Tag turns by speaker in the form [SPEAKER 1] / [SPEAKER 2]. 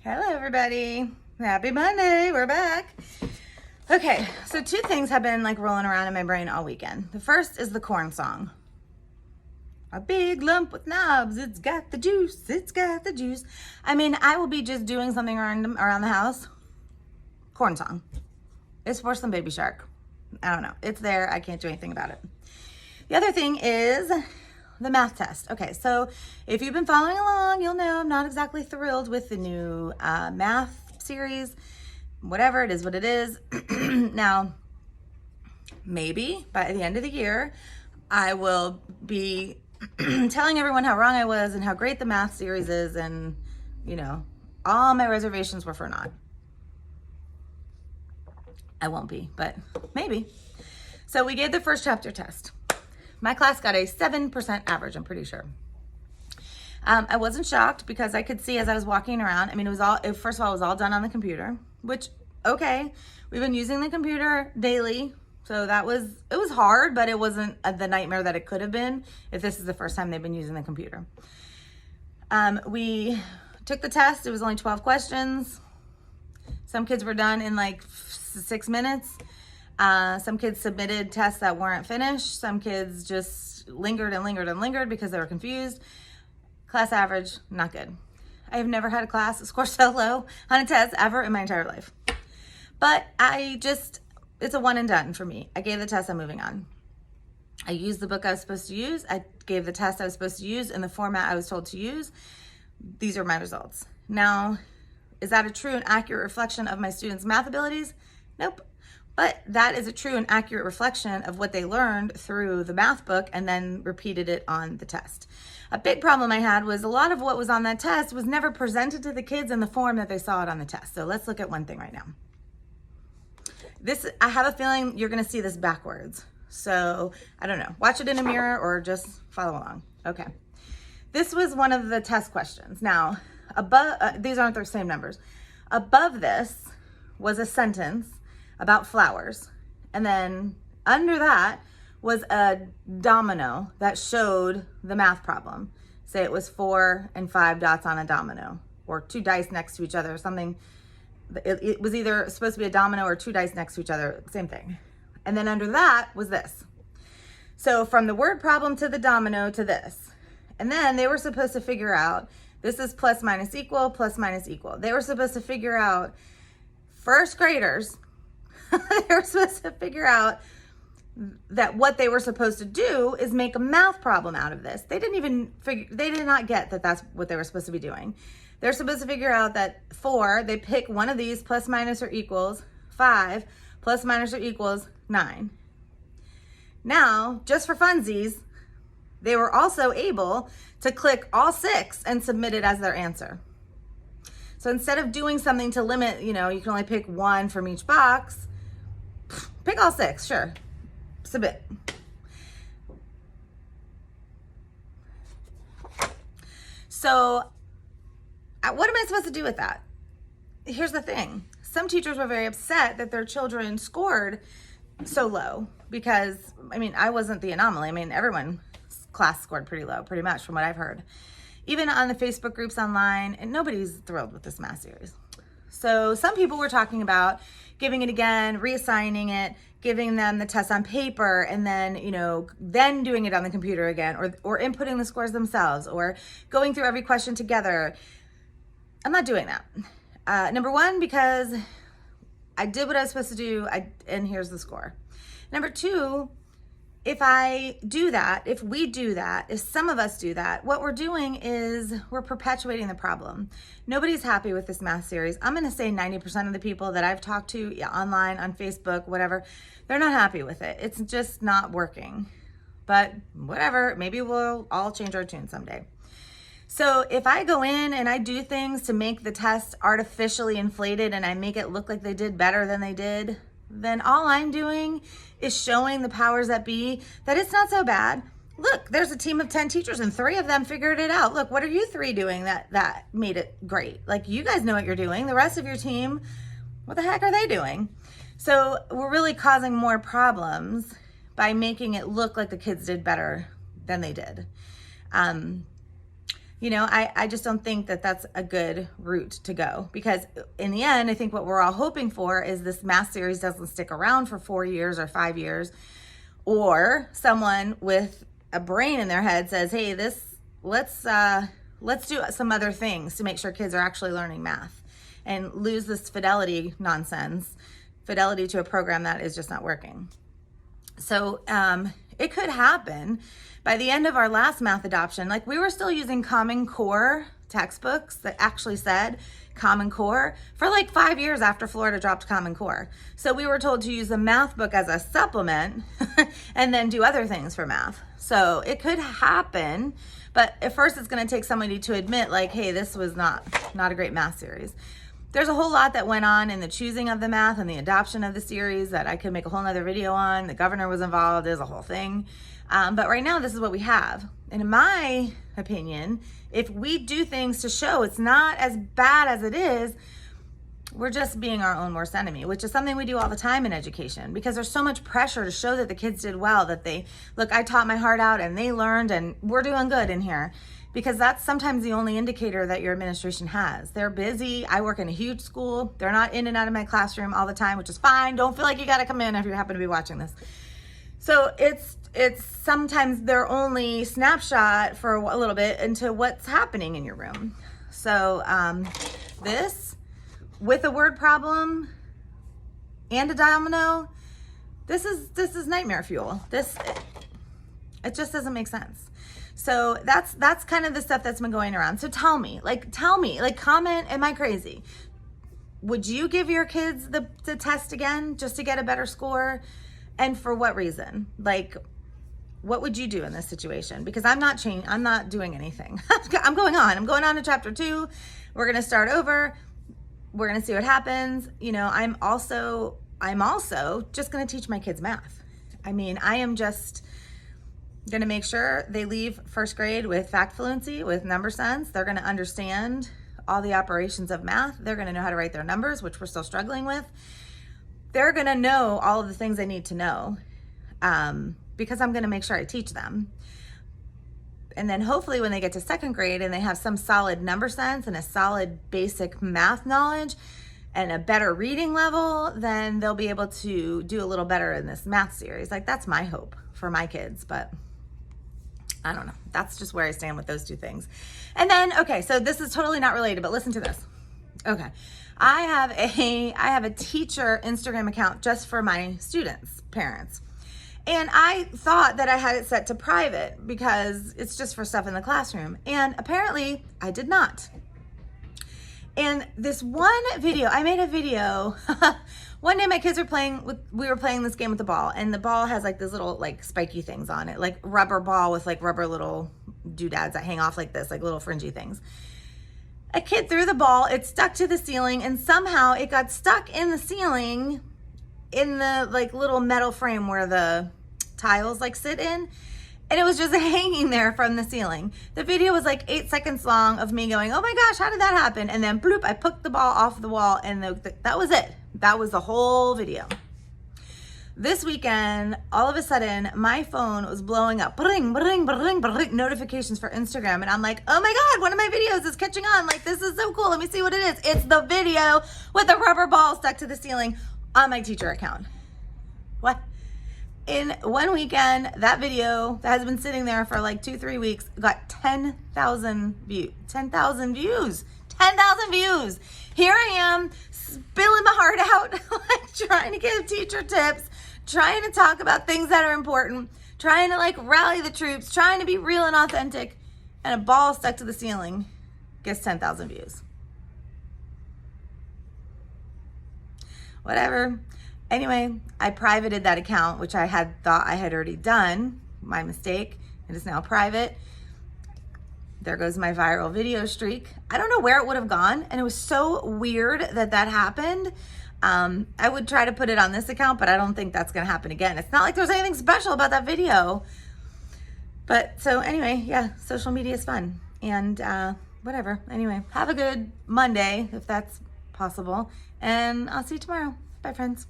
[SPEAKER 1] Hello, everybody. Happy Monday. We're back. Okay, so two things have been like rolling around in my brain all weekend. The first is the corn song. A big lump with knobs. It's got the juice. It's got the juice. I mean, I will be just doing something around the house. Corn song. It's for some Baby Shark. I don't know. It's there. I can't do anything about it. The other thing is the math test. Okay, so if you've been following along, you'll know I'm not exactly thrilled with the new math series. Whatever, it is what it is. Now, maybe by the end of the year, I will be telling everyone how wrong I was and how great the math series is, and, you know, all my reservations were for naught. I won't be, but maybe. So we gave the first chapter test. My class got a 7% average, I'm pretty sure. I wasn't shocked because I could see as I was walking around. I mean, first of all, it was all done on the computer, which, okay, we've been using the computer daily. So it was hard, but it wasn't the nightmare that it could have been if this is the first time they've been using the computer. We took the test. It was only 12 questions. Some kids were done in like 6 minutes. Some kids submitted tests that weren't finished. Some kids just lingered and lingered and lingered because they were confused. Class average, not good. I have never had a class score so low on a test ever in my entire life. But it's a one and done for me. I gave the test, I'm moving on. I used the book I was supposed to use. I gave the test I was supposed to use in the format I was told to use. These are my results. Now, is that a true and accurate reflection of my students' math abilities? Nope. But that is a true and accurate reflection of what they learned through the math book and then repeated it on the test. A big problem I had was a lot of what was on that test was never presented to the kids in the form that they saw it on the test. So let's look at one thing right now. I have a feeling you're going to see this backwards. So I don't know. Watch it in a mirror or just follow along. Okay. This was one of the test questions. Now, these aren't the same numbers. Above this was a sentence about flowers. And then under that was a domino that showed the math problem. Say it was 4 and 5 dots on a domino, or 2 dice next to each other or something. It was either supposed to be a domino or 2 dice next to each other, same thing. And then under that was this. So from the word problem to the domino to this. And then they were supposed to figure out, this is plus minus equal, plus minus equal. They were supposed to figure out, first graders, they were supposed to figure out that what they were supposed to do is make a math problem out of this. They did not get that that's what they were supposed to be doing. They're supposed to figure out that 4, they pick one of these, plus minus or equals 5, plus minus or equals 9. Now, just for funsies, they were also able to click all 6 and submit it as their answer. So instead of doing something to limit, you can only pick 1 from each box, pick all 6, sure, submit. So what am I supposed to do with that? Here's the thing. Some teachers were very upset that their children scored so low because, I wasn't the anomaly. Everyone's class scored pretty low, pretty much from what I've heard. Even on the Facebook groups online, and nobody's thrilled with this math series. So some people were talking about giving it again, reassigning it, giving them the test on paper, and then, then doing it on the computer again, or inputting the scores themselves, or going through every question together. I'm not doing that. Number one, because I did what I was supposed to do, and here's the score. Number two, if we do that, if some of us do that, what we're doing is we're perpetuating the problem. Nobody's happy with this math series. I'm going to say 90% of the people that I've talked to online, on Facebook, whatever, they're not happy with it. It's just not working. But whatever, maybe we'll all change our tune someday. So if I go in and I do things to make the test artificially inflated and I make it look like they did better than they did, then all I'm doing is showing the powers that be that it's not so bad. Look, there's a team of 10 teachers and 3 of them figured it out. Look, what are you 3 doing that made it great? Like, you guys know what you're doing. The rest of your team, what the heck are they doing? So we're really causing more problems by making it look like the kids did better than they did. I just don't think that that's a good route to go, because in the end, I think what we're all hoping for is this math series doesn't stick around for 4 years or 5 years, or someone with a brain in their head says, hey, let's do some other things to make sure kids are actually learning math, and lose this fidelity to a program that is just not working. So it could happen by the end of our last math adoption. Like, we were still using Common Core textbooks that actually said Common Core for like 5 years after Florida dropped Common Core. So we were told to use the math book as a supplement and then do other things for math. So it could happen, but at first it's going to take somebody to admit, like, hey, this was not a great math series. There's a whole lot that went on in the choosing of the math and the adoption of the series that I could make a whole nother video on. The governor was involved. There's a whole thing. But right now, this is what we have. And in my opinion, if we do things to show it's not as bad as it is, we're just being our own worst enemy, which is something we do all the time in education, because there's so much pressure to show that the kids did well, that I taught my heart out and they learned and we're doing good in here. Because that's sometimes the only indicator that your administration has. They're busy. I work in a huge school. They're not in and out of my classroom all the time, which is fine. Don't feel like you got to come in if you happen to be watching this. So it's sometimes their only snapshot for a little bit into what's happening in your room. So this, with a word problem and a domino, this is nightmare fuel. It just doesn't make sense. So that's kind of the stuff that's been going around. So tell me, comment, am I crazy? Would you give your kids the test again just to get a better score? And for what reason? Like, what would you do in this situation? Because I'm not doing anything. I'm going on to chapter 2. We're going to start over. We're going to see what happens. I'm also just going to teach my kids math. I mean, I am just going to make sure they leave first grade with fact fluency, with number sense. They're going to understand all the operations of math. They're going to know how to write their numbers, which we're still struggling with. They're going to know all of the things they need to know, because I'm going to make sure I teach them. And then hopefully when they get to second grade and they have some solid number sense and a solid basic math knowledge and a better reading level, then they'll be able to do a little better in this math series. Like, that's my hope for my kids, but I don't know. That's just where I stand with those two things. And then, okay, so this is totally not related, but listen to this. Okay. I have a teacher Instagram account just for my students' parents. And I thought that I had it set to private because it's just for stuff in the classroom. And apparently I did not. And this one video, I made a video. One day my kids we were playing this game with the ball, and the ball has like this little like spiky things on it, like rubber ball with like rubber little doodads that hang off like this, like little fringy things. A kid threw the ball, it stuck to the ceiling, and somehow it got stuck in the ceiling in the like little metal frame where the tiles like sit in. And it was just hanging there from the ceiling. The video was like 8 seconds long of me going, oh my gosh, how did that happen? And then bloop, I picked the ball off the wall, and that was it. That was the whole video. This weekend, all of a sudden, my phone was blowing up. Bring, bring, bring, bring, notifications for Instagram. And I'm like, oh my God, one of my videos is catching on. Like, this is so cool. Let me see what it is. It's the video with the rubber ball stuck to the ceiling on my teacher account. What? In one weekend, that video that has been sitting there for like 2-3 weeks got 10,000 views. 10,000 views. 10,000 views. Here I am spilling my heart out, like trying to give teacher tips, trying to talk about things that are important, trying to like rally the troops, trying to be real and authentic, and a ball stuck to the ceiling gets 10,000 views. Whatever. Anyway, I privated that account, which I had thought I had already done. My mistake. It is now private. There goes my viral video streak. I don't know where it would have gone, and it was so weird that happened. I would try to put it on this account, but I don't think that's going to happen again. It's not like there's anything special about that video. But so anyway, yeah, social media is fun. And whatever. Anyway, have a good Monday, if that's possible. And I'll see you tomorrow. Bye, friends.